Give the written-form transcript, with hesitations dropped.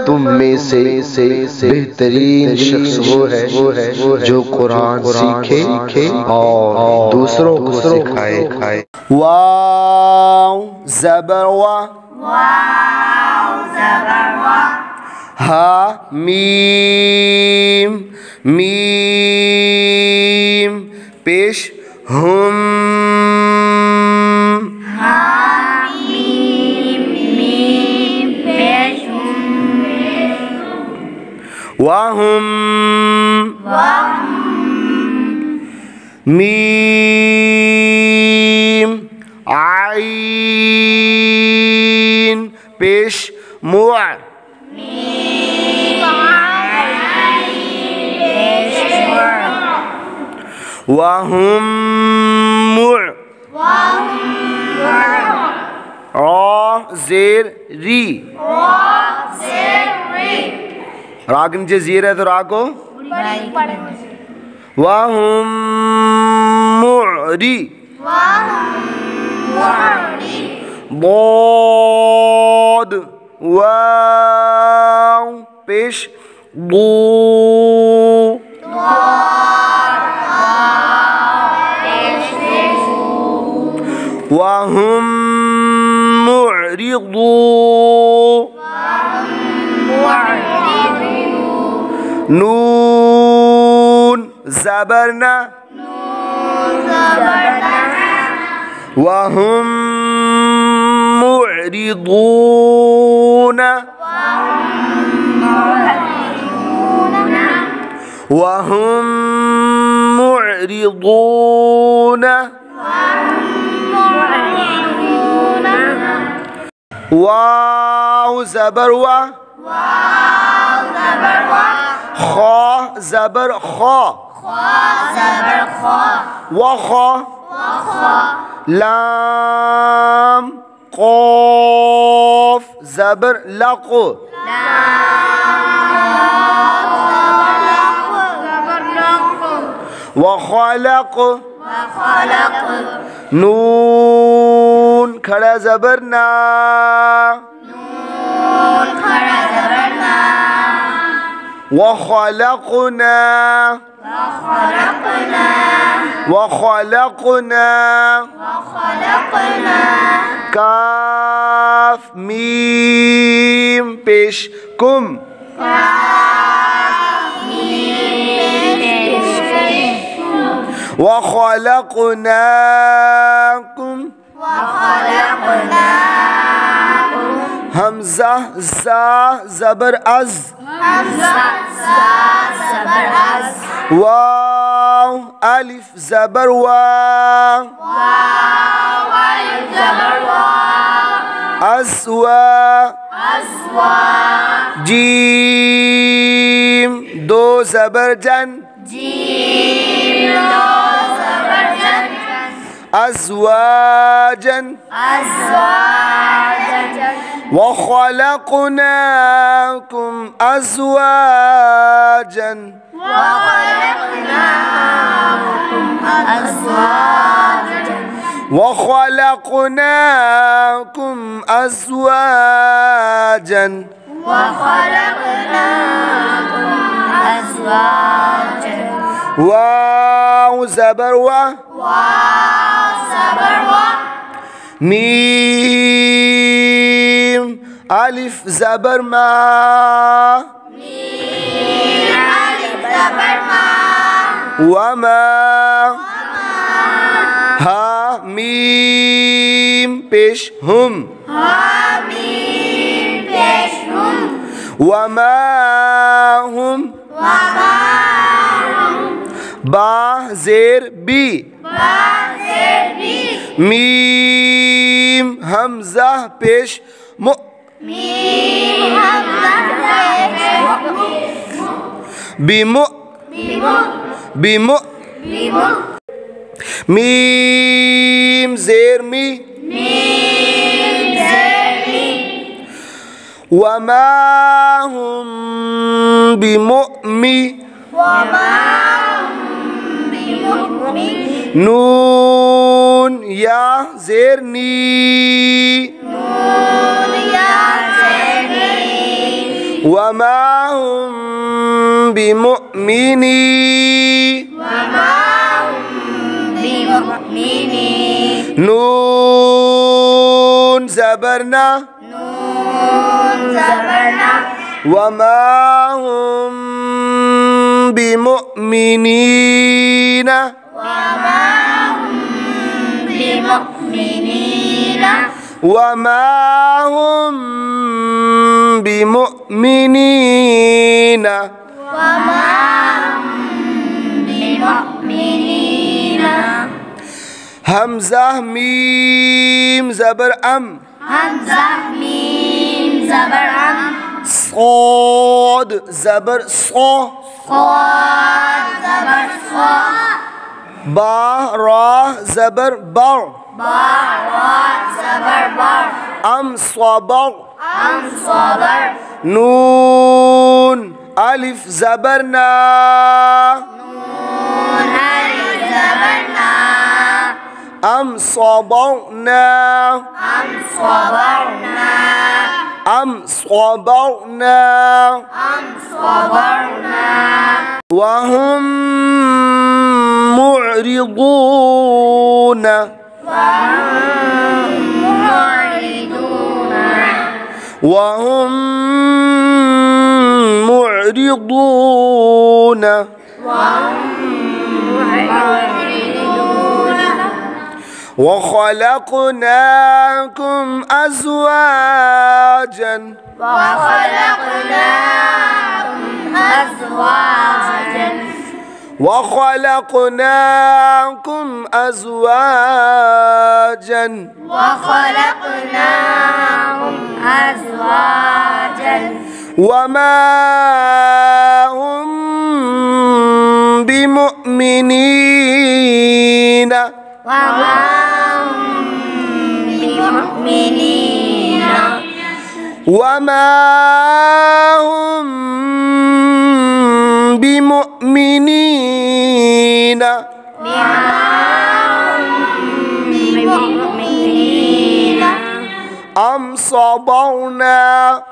तुम में से बेहतरीन शख्स वो है जो कुरान सीखे और दूसरों को सिखाए। वाव ज़बर वा, हा मीम मीम पेश हम, वहुम मीम आइन पेश मुआ, वहुम मुअ ज़ेर री, रा के नीचे ज़ेर है तो रा को वहुम मुअरी, बौद वाव पेश दू, वहुम मुअरिदू, नून ज़बरना, वहुम मुअरिदून, वहुम मुअरिदून, वाव ज़बर वा, खा ज़बर खा, वखा, लाम क़ाफ ज़बर लक़, वख़लक़, नून खड़ा ज़बर ना, वख़लक़ना, वख़लक़ना, काफ मीम पेश कुम, वख़लक़नाकुम, हमज़ा ज़ा ज़बर अज़, वाव अलिफ ज़बर वा, अस्वा, जीम दो ज़बर जन, अज़वाजन, वख़लक़नाकुम अज़वाजन, वख़लक़नाकुम अज़वाजन, वाव ज़बर वा, मीम अलिफ ज़बर मा, वमा, हा मीम पेश हम, वमा हम, बा ज़ेर बी, मीम हमज़ा पेश मु, बिमु, बिमु, मीम ज़ेर मी, وما هم بمؤمنين نون يا زيرني وما هم بمؤمنين نون زبرنا وما هم بمؤمنين وما هم بمؤمنين همزة ميم زبر أم صاد زبر صا با را زبر بر أم صبر نون ألف زبرنا أم صبرنا وهم معرضون وخلقناكم أزواجا وما هم بمؤمنين أم صبرنا